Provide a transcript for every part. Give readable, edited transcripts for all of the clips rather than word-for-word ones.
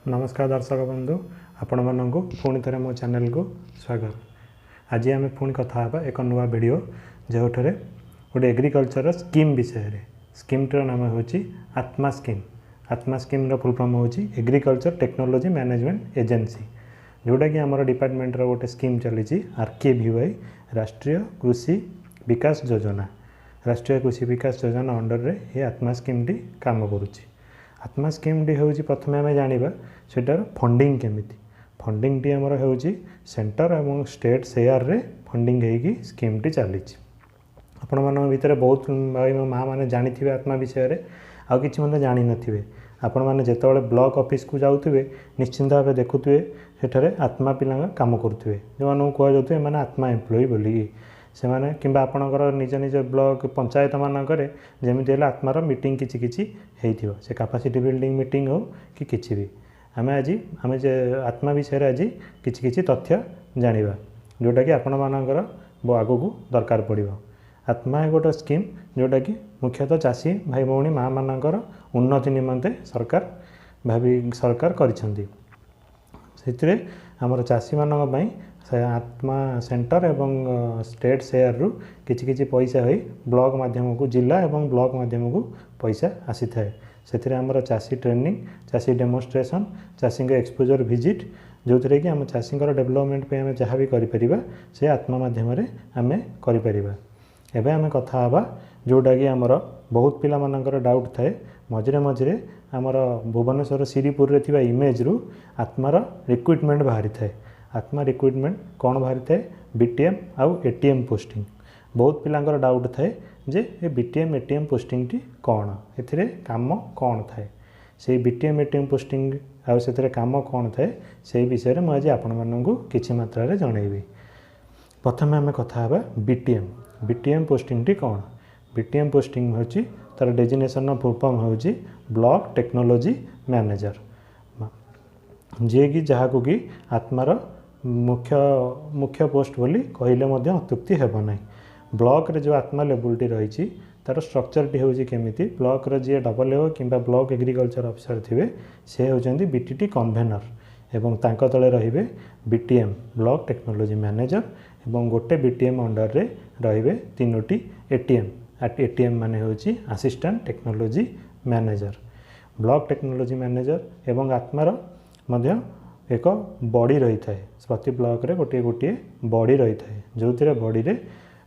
नमस्कार दर्शक बंधु आपण मानू पुणी थे मो चैनल को स्वागत। आज आम पुणी कथा एक नुआ वीडियो जो गोटे एग्रीकल्चर स्कीम विषय। स्कीमटर नाम हूँ आत्मा स्कीम। आत्मा स्कीम फुल फॉर्म हूँ एग्रीकल्चर टेक्नोलॉजी मैनेजमेंट एजेंसी, जोटा कि आमर डिपार्टमेंटर गोटे स्कीम चली RKVY राष्ट्रीय कृषि विकास योजना। राष्ट्रीय कृषि विकास योजना अंडर रे ये आत्मा स्कीम टी काम करुच्ची। आत्मा स्कीम टी हूँ प्रथम आम जाना सेटार फंडिंग केमिति। फंडिंग टी आमर हूँ सेंटर और स्टेट शेयर रे फंडिंग होगी स्कीम टी चली। आपण मान भितर बहुत भाई माँ मैंने जानी थे आत्मा विषय आउ कि जानी नथिबे। आपण मैंने जितेबाला ब्लॉक ऑफिस को जाऊे निश्चिंत भाव देखुए सेठारे आत्मा पिला काम करुवे जो मानू कहुए मैंने आत्मा एम्प्लॉय बोलिकी से मैंने कि आपणकर निज निज ब्लॉक पंचायत मानकर जमीती आत्मार मीटिंग किसी से कैपेसिटी बिल्डिंग मीटिंग हो कि किसी भी आम आज आम आत्मा विषय आज किसी तथ्य जाना जोटा कि आपण मानकर आगू को दरकार पड़ो। आत्मा है गोटे स्कीम जोटा कि मुख्यतः चाषी भाई भौणी माँ मानकर उन्नति निमंते सरकार करिसेंती। से आमर चाषी मानक आत्मा सेंटर एवं स्टेट शेयर रु किछि पैसा हो ब्लॉक माध्यम को जिला एवं ब्लॉक माध्यम को पैसा आसी थाए। से आमर चाषी ट्रेनिंग, चाषी डेमोन्स्ट्रेशन, चाषी एक्सपोजर विजिट जो थी कि आम चाषी डेवलपमेंट पे आम जहाँ भी करें से आत्मा माध्यम आम करें। एवं आम कथा हाँ जोटा कि आमर बहुत पिला मानकर डाउट थाए मझे मझे आमर भुवनेश्वर श्रीपुर रे थिबा इमेज रु आत्मार रिक्रुटमेंट बाहरी थाए। आत्मा रिक्रुटमेंट कौन बाहरी थाए BTM आउ ATM पोस्टिंग। बहुत पिलांकर डाउट थाए जे ये BTM ATM पोस्टिंग टी कौन ए काम कौन थाए से BTM ATM पोस्टिंग आउ से काम कौन थाए से विषय में मुझे आपण मानू किछि मात्रा रे जनइबी। प्रथम आम कथा हाँ BTM पोस्टिंग टी कौन। BTM पोस्टिंग हूँ तार डेजिनेशन फुल फॉर्म हूँ ब्लॉक टेक्नोलॉजी मैनेजर, जे कि जहाँ को कि आत्मार मुख्य पोस्ट बोली कहले मध्य अत्युक्ति हेबो नहीं। ब्लॉक रे जो आत्मा लेवल रही तार स्ट्रक्चर टी हूँ केमिति ब्लॉक रे जे AO कि ब्लॉक एग्रीकल्चर ऑफिसर थे से होचंदी BTT कन्वेनर एवं तांको तले रहिबे BTM ब्लॉक टेक्नोलॉजी मैनेजर एवं गोटे BTM अंडर रे रहिबे तीनोटी ATM माने होची assistant technology manager. Block technology manager एवं आत्मार मध्य एक बॉडी रही थाए। प्रति ब्लॉक रे गोटे गोटे बॉडी रही थाए जो बॉडी रे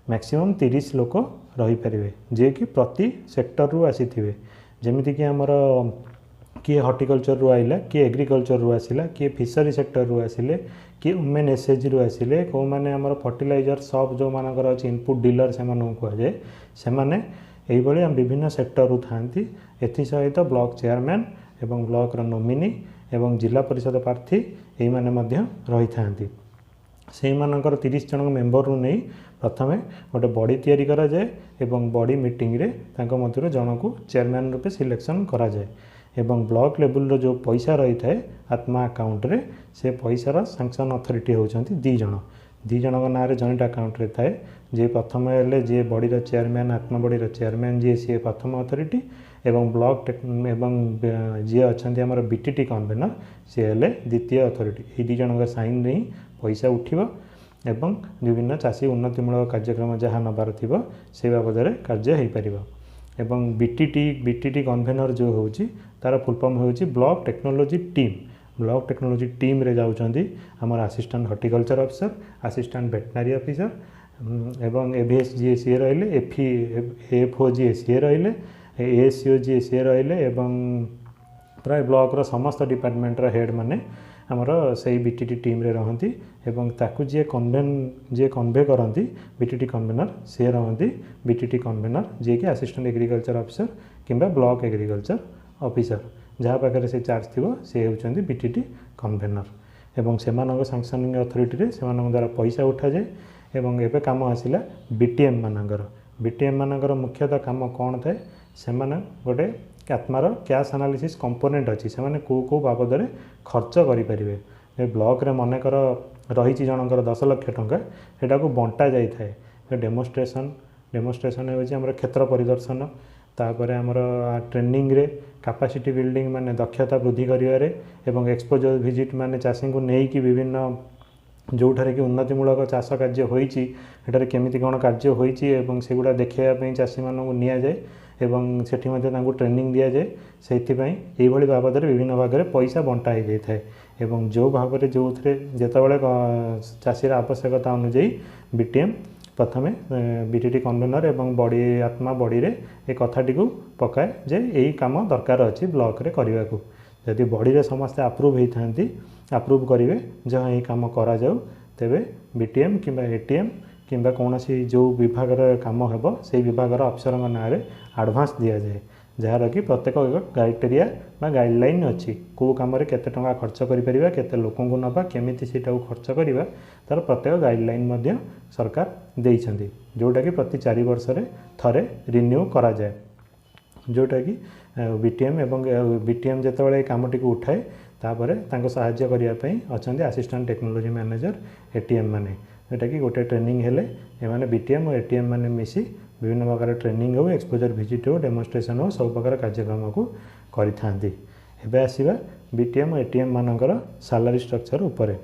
मैक्सिमम 30 लोक रही पारे जे कि प्रति सेक्टर रु आसी थिबे। जेमिति कि हमर किए हॉर्टिकल्चर रु आइला, किए एग्रीकल्चर रु आसिला, किए फिशरी सेक्टर रु आसिले, किए वुमेन SHG रु आसिले, को माने हमर फर्टिलाइजर शॉप जो मानकर अछि इनपुट डीलर से मानू को जाए से माने एई भली विभिन्न सेक्टर रु थांती। एथि सहित ब्लॉक चेयरमैन एवं ब्लॉक रो नोमिनी एवं जिला परिषद प्रार्थी एई माने मध्य रही थांती। से मानकर 30 जन मेंबर रु नहीं प्रथमे गोटे बॉडी तैयारी करा जाए एवं बॉडी मीटिंग रे तांको मध्य जन को चेयरमैन रूपे सिलेक्शन करा जाए एवं ब्लॉक लेवल रो जो पैसा रही थाए आत्मा अकाउंट रे से पैसार सैंक्शन अथॉरिटी होचंती 2 जन। 2 जन ना रे जॉइंट अकाउंट रे थाए जे प्रथम हेले जे बॉडी रो चेयरमैन आत्मा बॉडी रो चेयरमैन जे सी प्रथम अथॉरिटी एवं ब्लॉक एवं जी अच्छा आमर BTT कन्वेनर सी हेले द्वितीय अथॉरिटी। ये 2 जन साइन नहीं पैसा उठिबो एवं विभिन्न चाषी उन्नतिमूलक कार्यक्रम जहाँ नबार थी से बाबद कार्य हो पार। एवं BTT कन्वेनर जो होची तार फुल फॉर्म होची block technology team. Block technology team रे जाउचंदी हमर assistant horticulture officer, assistant veterinary officer एवं AVS GSA रहिले, FO GSA रहिले, ASCO GSA रहिले एवं प्राय ब्लॉक रो समस्त डिपार्टमेंट रो हेड माने आमर से BTT टीम रे रहंती एवं ताकू जे कन्वे करंती BTT कन्वेनर से रहंती BTT कन्वेनर जे कि असिस्टेंट एग्रीकल्चर ऑफिसर किंबा ब्लॉक एग्रीकल्चर ऑफिसर जहाँ पाखे से चार्ज थी से होचंदी BTT कन्वेनर एवं सेमानक सैंक्शनिंग अथॉरिटी रे सेमानक द्वारा पैसा उठा जाए एवं एबे काम आसिला BTM मानकर मुख्यतः काम कौन थाए से गोटे आत्मार कैश एनालिसिस कंपोनेंट अच्छी से को बाबद खर्च करें। ब्लॉक रे मनकर रही जनकर 10 लाख टंका सेटा को बंटा जाए। डेमोन्स्ट्रेशन होची क्षेत्र परिदर्शन तापर आमर ट्रेनिंग रे कैपेसिटी बिल्डिंग माने दक्षता वृद्धि करिवारे एवं एक्सपोजर विजिट माने चाषी को नेकी विभिन्न जोठारे कि उन्नतिमूलक चाष कार्य होइछि एटारे केमिति कोन कार्य होइछि एवं सेगुडा देखिया पई चाषी मानकु निया जाय एवं सेठी मध्ये तांकु ट्रेनिंग दिया जाए सेथि पई एई भली बाबदरे विभिन्न भागरे पैसा बंटा हो जाए एवं जो भाव जो थे जितेबाला चाषीर आवश्यकता अनुଯାयी बीटीएम प्रथमे बीटीटी कन्वेनर एवं बड़ी आत्मा बड़ी रे ए कथाटी को पकाए जे यही काम दरकार अच्छी ब्लॉक रे करने को जदि बड़ी रे समस्ते अप्रूव होती अप्रूव करेंगे जहाँ यही काम करा जाऊ तेबे बीटीएम किंबा एटीएम किंबा कौन सी जो विभाग काम हेब से विभाग अफसर ना एडवांस दि जाए जार कि प्रत्येक क्राइटेरिया गाइडलाइन अच्छी कौ कम केते टंका खर्च करिपरिबा केते लोकों को नबा केमिति सेटा खर्च करिबा तार प्रत्येक गाइडलाइन मध्य सरकार देइछन्ती जोटा कि प्रति 4 वर्ष रे थरे रिन्यू करा जाए जोटा कि बीटीएम एवं बीटीएम जेतेबेले कामटी को उठाए तापरे तांको सहाय्य करिया पई अछन्ती असिस्टेंट टेक्नोलॉजी मैनेजर एटीएम माने जोटा कि गोटे ट्रेनिंग हेले एमाने बीटीएम और एटीएम माने मिसी विभिन्न प्रकार ट्रेनिंग हो एक्सपोजर विजिट हो डेमोन्स्ट्रेशन हो सब प्रकार कार्यक्रम को करि आसवा बीटीएम और एटीएम मानकर सैलरी स्ट्रक्चर उपरे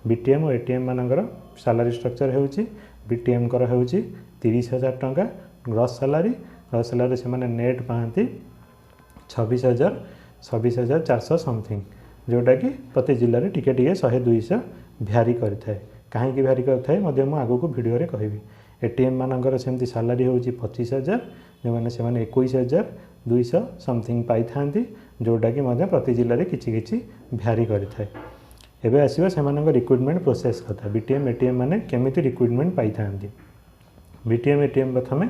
बीटीएम और एटीएम मानकर सैलरी स्ट्रक्चर होउची बीटीएम कर होउची 30,000 टंका ग्रॉस सैलरी से माने नेट पाती 26,400 समथिंग जोटा कि प्रति जिले में टिके 100-200 भ्यारी करें कहीं भ्यारी करें आगो को भिडियो कहबी एटीएम मानकर सेमती सैलरी होउची 25,000 जो मैंने से 21,200 समथिंग पाई थांती जोटा कि प्रति जिले में किछि भ्यारी करें एबे आसीबा सेमानक रिक्रुटमेंट प्रोसेस कथा बीटीएम एटीएम माने केमिति रिक्रुटमेंट पाई थांती बीटीएम एटीएम प्रथमे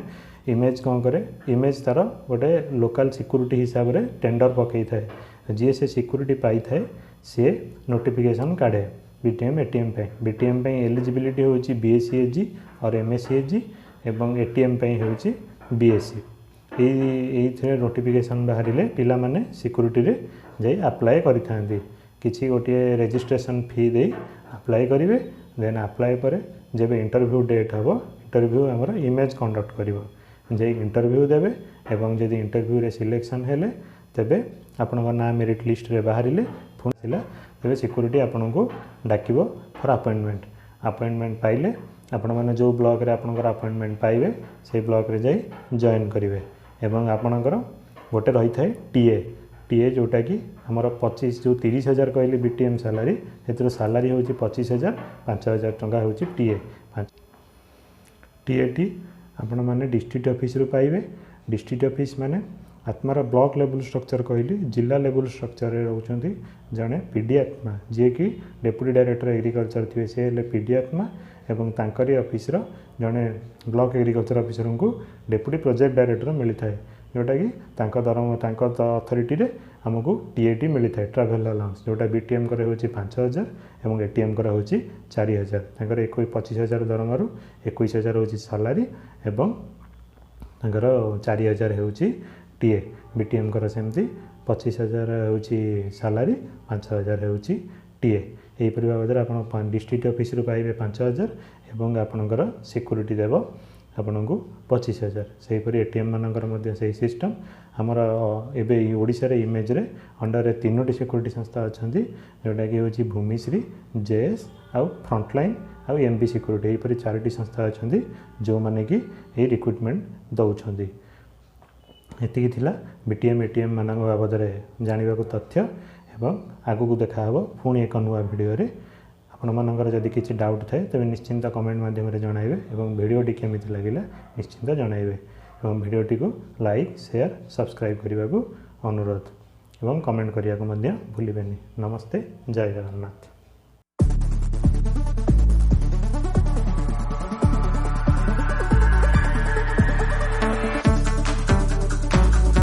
इमेज कौन करे इमेज तार गोटे लोकल सिक्यूरीटी हिसाब से टेंडर पकई थाए जी से सिक्यूरीटी पाई थाए सी नोटिफिकेशन काढ़े बीटीएम एटीएम बीटीएम एलिजिबिलिटी होची बीएससीएसजी और एमएससीएसजी एवं एटीएम होची बीएससी ये नोटिफिकेशन बाहर पिला माने सिक्यूरीटी रे जाई अप्लाई करि थांती किछि गोटे रजिस्ट्रेशन फी दे अप्लाई करेंगे देन अप्लाई पर जब इंटरव्यू डेट हम इंटरव्यू आमर इमेज कंडक्ट करिवो जे इंटरव्यू देवे एवं जदि इंटरव्यू रे सिलेक्शन हेले तेबे आपन ना मेरिट लिस्ट रे बाहरिले फोन सिला तेबे सिक्यूरीटी आपन को डाकिबो फॉर अपॉइंटमेंट पाइले आपण माने जो ब्लॉक रे आपनकर अपॉइंटमेंट पाइबे से ब्लॉक रे जाई जॉइन करिवे एवं आपनकर गोटे रही थाए टीए जोटा कि आमर 25 जो 30,000 कहली बीटीएम सैलरी से सैलरी हूँ 25,000 5,000 टंका हूँ टीए आपण मैंने डिस्ट्रिक्ट ऑफिस रु पाइबे डिस्ट्रिक्ट ऑफिस माने आत्मार ब्लॉक लेवल स्ट्रक्चर कहली जिला लेवल स्ट्रक्चर रोचंती जड़े पीडी आत्मा जी कि डेप्यूटी डायरेक्टर एग्रीकल्चर थे सी पीडी आत्मा एवं तांकरी ऑफिस जड़े ब्लॉक एग्रीकल्चर ऑफिसर को डेप्यूटी प्रोजेक्ट डायरेक्टर मिलता है जोटा कि दरम अथॉरिटी रे हमको टीएटी मिलता है ट्रैवल अलाउंस जोटा बीटीएम कर 5,000 और एटीएम कर 4,000 तांकर 25,000 दरमारू 21,000 हूँ सैलरी एवं तांकर 4,000 हूँ टीए बीटीएम कर सेमती 25,000 हूँ सैलरी 5,000 हूँ टीए यहीपर बाबद आप डिस्ट्रिक्ट ऑफिस पाइबे 5,000 एवं आपणकर सिक्यूरीटी देव आपन को 25,000 से एटीएम मानकर से सिस्टम आमर एवं ओडिशा रे इमेज रे अंडर 3टी सिक्यूरीटी संस्था अच्छा जोटा कि हूँ भूमिश्री जेएस आउ फ्रंटलाइन आउ एमबी सिक्यूरीटी यहीपर 4टी संस्था अच्छा जो मैंने कि ये रिक्रुटमेंट दौरान एतिकी थिला बीटीएम एटीएम मान बाबद जानवा तथ्य एवं आगू देखा पुणी एक नुआ भिडियो रे आपण मानकर जदि किसी डाउट थाए तेज निश्चिंत कमेंट माध्यम जनइबे और भिडियोटी केमिति लगिला निश्चिंत जनइबे और भिडियोटी को लाइक शेयर सब्सक्राइब करने को अनुरोध एवं कमेंट करने को भूलिबेनी। नमस्ते, जय जगन्नाथ।